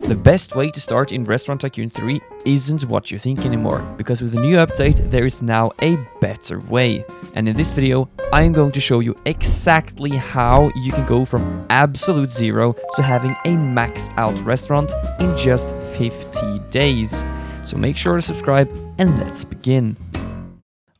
The best way to start in Restaurant Tycoon 3 isn't what you think anymore, because with the new update there is now a better way. And in this video I am going to show you exactly how you can go from absolute zero to having a maxed out restaurant in just 50 days. So make sure to subscribe and let's begin.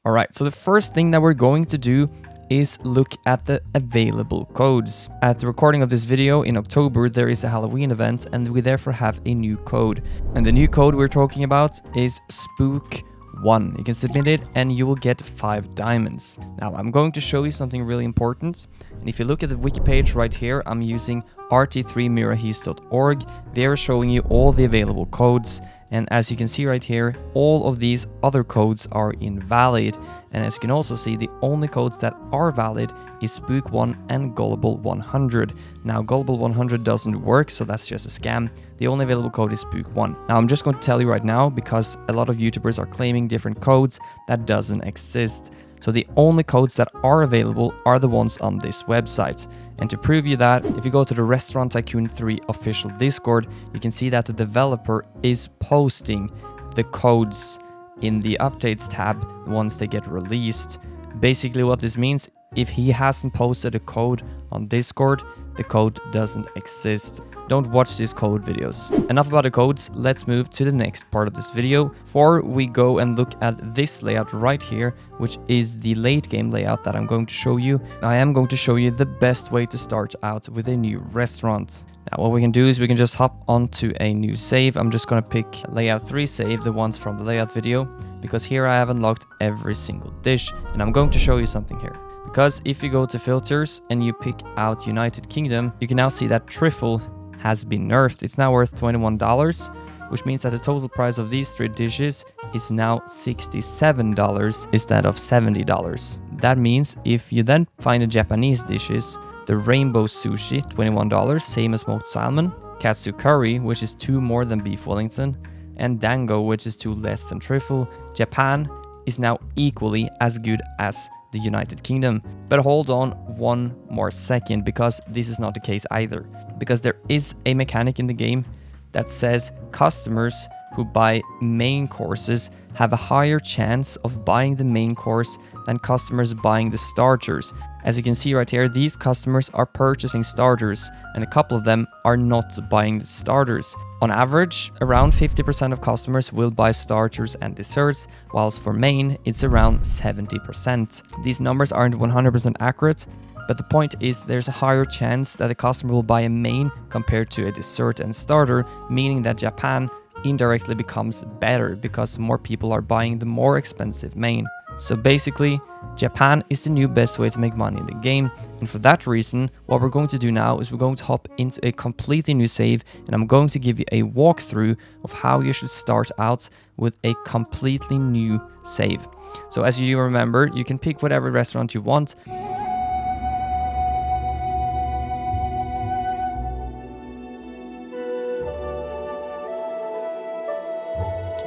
Alright, so the first thing that we're going to do is look at the available codes. At the recording of this video in October, there is a Halloween event and we therefore have a new code. And the new code we're talking about is Spook1. You can submit it and you will get 5 diamonds. Now I'm going to show you something really important. And if you look at the wiki page right here, I'm using rt3mirahis.org. They're showing you all the available codes. And as you can see right here, all of these other codes are invalid. And as you can also see, the only codes that are valid is Spook1 and Gullible100. Now, Gullible100 doesn't work, so that's just a scam. The only available code is Spook1. Now, I'm just going to tell you right now, because a lot of YouTubers are claiming different codes that doesn't exist. So the only codes that are available are the ones on this website. And to prove you that, if you go to the Restaurant Tycoon 3 official Discord, you can see that the developer is posting the codes in the updates tab once they get released. Basically what this means, if he hasn't posted a code on Discord, the code doesn't exist. Don't watch these code videos. Enough about the codes, let's move to the next part of this video. Before we go and look at this layout right here, which is the late game layout that I'm going to show you, I am going to show you the best way to start out with a new restaurant. Now what we can do is we can just hop onto a new save. I'm just going to pick layout 3 save, the ones from the layout video, because here I have unlocked every single dish, and I'm going to show you something here. Because if you go to filters and you pick out United Kingdom, you can now see that Trifle has been nerfed. It's now worth $21, which means that the total price of these 3 dishes is now $67 instead of $70. That means if you then find the Japanese dishes, the Rainbow Sushi, $21, same as smoked salmon, Katsu Curry, which is 2 more than beef Wellington, and Dango, which is 2 less than Trifle, Japan is now equally as good as the United Kingdom. But hold on one more second, because this is not the case either. Because there is a mechanic in the game that says customers who buy main courses have a higher chance of buying the main course than customers buying the starters. As you can see right here, these customers are purchasing starters and a couple of them are not buying the starters. On average, around 50% of customers will buy starters and desserts, whilst for main, it's around 70%. These numbers aren't 100% accurate, but the point is there's a higher chance that a customer will buy a main compared to a dessert and starter, meaning that Japan indirectly becomes better because more people are buying the more expensive main. So basically, Japan is the new best way to make money in the game, and for that reason, what we're going to do now is we're going to hop into a completely new save, and I'm going to give you a walkthrough of how you should start out with a completely new save. So as you remember, you can pick whatever restaurant you want.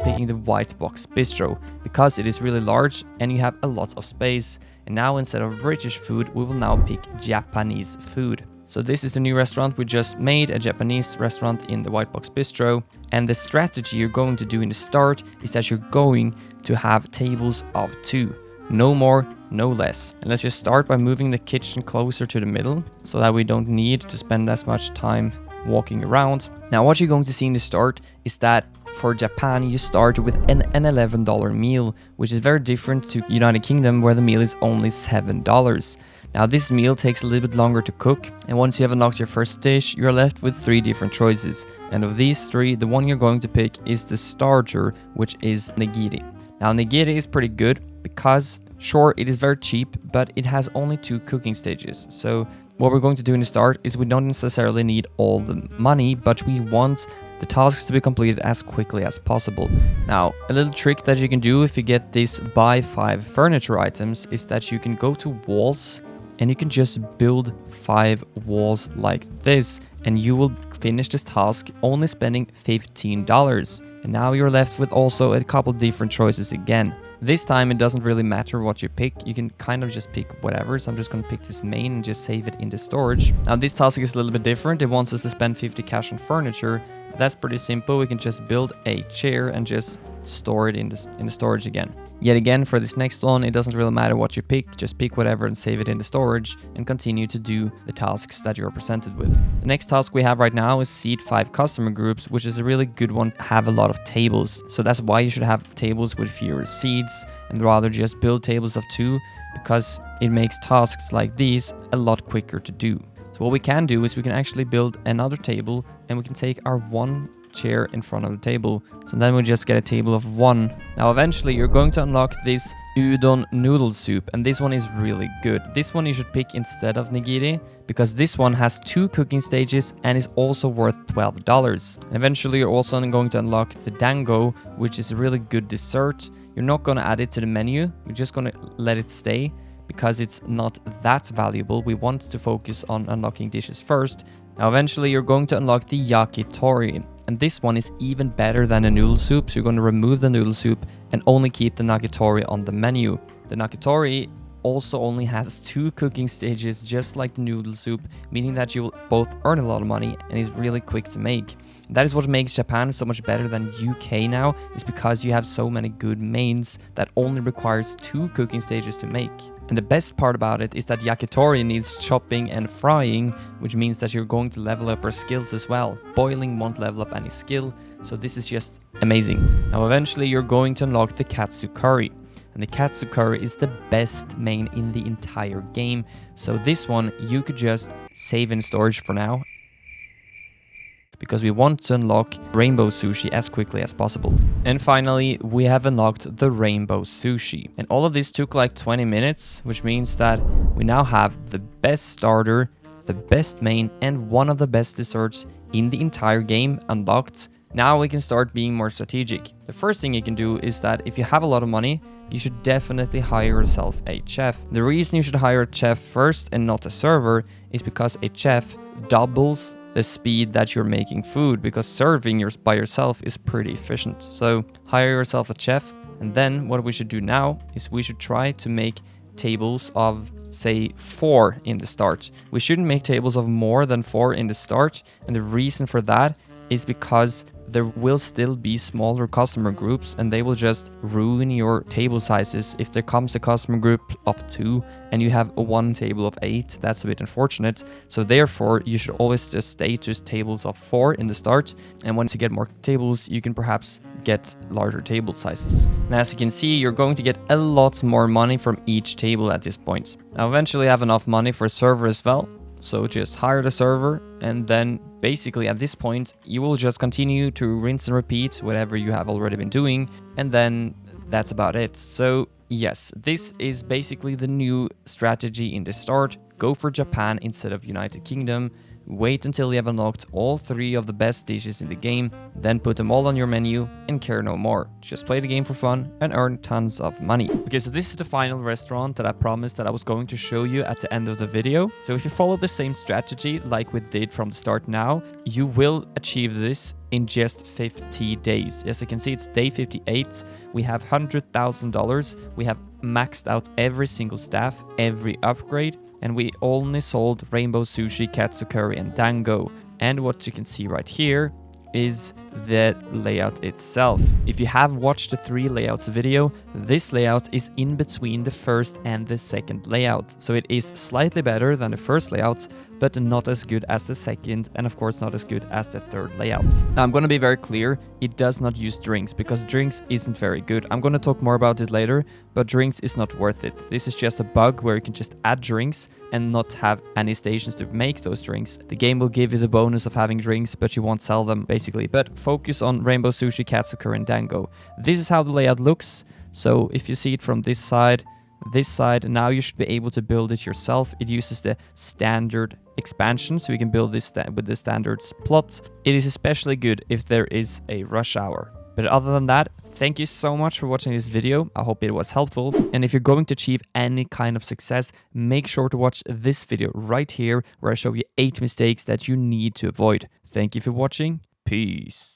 Picking the white box bistro because it is really large and you have a lot of space. And now instead of British food, we will now pick Japanese food. So this is the new restaurant we just made, a Japanese restaurant in the white box bistro. And the strategy you're going to do in the start is that you're going to have tables of 2. No more, no less. And let's just start by moving the kitchen closer to the middle so that we don't need to spend as much time walking around. Now what you're going to see in the start is that for Japan, you start with an $11 meal, which is very different to United Kingdom, where the meal is only $7. Now this meal takes a little bit longer to cook, and once you have unlocked your first dish, you're left with 3 different choices. And of these 3, the one you're going to pick is the starter, which is nigiri. Now nigiri is pretty good because, sure, it is very cheap, but it has only 2 cooking stages. So what we're going to do in the start is we don't necessarily need all the money, but we want the tasks to be completed as quickly as possible. Now, a little trick that you can do if you get this buy 5 furniture items is that you can go to walls and you can just build 5 walls like this, and you will finish this task only spending $15. And now you're left with also a couple different choices again. This time it doesn't really matter what you pick, you can kind of just pick whatever, so I'm just going to pick this main and just save it in the storage. Now this task is a little bit different, it wants us to spend 50 cash on furniture. That's pretty simple, we can just build a chair and just store it in the storage again. Yet again, for this next one, it doesn't really matter what you pick, just pick whatever and save it in the storage and continue to do the tasks that you're presented with. The next task we have right now is seed 5 customer groups, which is a really good one to have a lot of tables. So that's why you should have tables with fewer seats and rather just build tables of 2, because it makes tasks like these a lot quicker to do. So what we can do is we can actually build another table and we can take our 1 chair in front of the table, so then we just get a table of 1. Now eventually you're going to unlock this udon noodle soup, and this one is really good. This one you should pick instead of nigiri, because this one has 2 cooking stages and is also worth $12. And eventually you're also going to unlock the dango, which is a really good dessert. You're not going to add it to the menu, you're just going to let it stay because it's not that valuable. We want to focus on unlocking dishes first. Now eventually you're going to unlock the yakitori, and this one is even better than a noodle soup, so you're going to remove the noodle soup and only keep the nakitori on the menu. The nakitori also only has 2 cooking stages, just like the noodle soup, meaning that you will both earn a lot of money and is really quick to make. That is what makes Japan so much better than UK now, is because you have so many good mains that only requires 2 cooking stages to make. And the best part about it is that yakitori needs chopping and frying, which means that you're going to level up your skills as well. Boiling won't level up any skill, so this is just amazing. Now eventually you're going to unlock the katsu curry. And the katsu curry is the best main in the entire game, so this one you could just save in storage for now, because we want to unlock rainbow sushi as quickly as possible. And finally, we have unlocked the rainbow sushi. And all of this took like 20 minutes, which means that we now have the best starter, the best main, and one of the best desserts in the entire game unlocked. Now we can start being more strategic. The first thing you can do is that if you have a lot of money, you should definitely hire yourself a chef. The reason you should hire a chef first and not a server is because a chef doubles the speed that you're making food, because serving by yourself is pretty efficient. So hire yourself a chef, and then what we should do now is we should try to make tables of say 4 in the start. We shouldn't make tables of more than 4 in the start, and the reason for that is because there will still be smaller customer groups and they will just ruin your table sizes. If there comes a customer group of 2 and you have 1 table of 8, that's a bit unfortunate. So therefore you should always just stay to tables of 4 in the start, and once you get more tables you can perhaps get larger table sizes. And as you can see, you're going to get a lot more money from each table at this point. Now eventually you have enough money for a server as well, so just hire the server, and then basically at this point you will just continue to rinse and repeat whatever you have already been doing, and then that's about it. So yes, this is basically the new strategy in the start. Go for Japan instead of United Kingdom. Wait until you have unlocked all 3 of the best dishes in the game, then put them all on your menu and care no more. Just play the game for fun and earn tons of money. Okay, so this is the final restaurant that I promised that I was going to show you at the end of the video. So if you follow the same strategy like we did from the start now, you will achieve this in just 50 days. As you can see, it's day 58. We have $100,000. We have maxed out every single staff, every upgrade, and we only sold rainbow sushi, katsu curry, and dango. And what you can see right here is the layout itself. If you have watched the 3 layouts video, this layout is in between the first and the second layout. So it is slightly better than the first layout, but not as good as the second, and of course not as good as the third layout. Now I'm going to be very clear, it does not use drinks, because drinks isn't very good. I'm going to talk more about it later, but drinks is not worth it. This is just a bug where you can just add drinks and not have any stations to make those drinks. The game will give you the bonus of having drinks, but you won't sell them basically. But focus on rainbow sushi, katsu curry, and dango. This is how the layout looks. So if you see it from this side, now you should be able to build it yourself. It uses the standard expansion, so you can build this with the standards plot. It is especially good if there is a rush hour. But other than that, thank you so much for watching this video. I hope it was helpful. And if you're going to achieve any kind of success, make sure to watch this video right here, where I show you 8 mistakes that you need to avoid. Thank you for watching. Peace.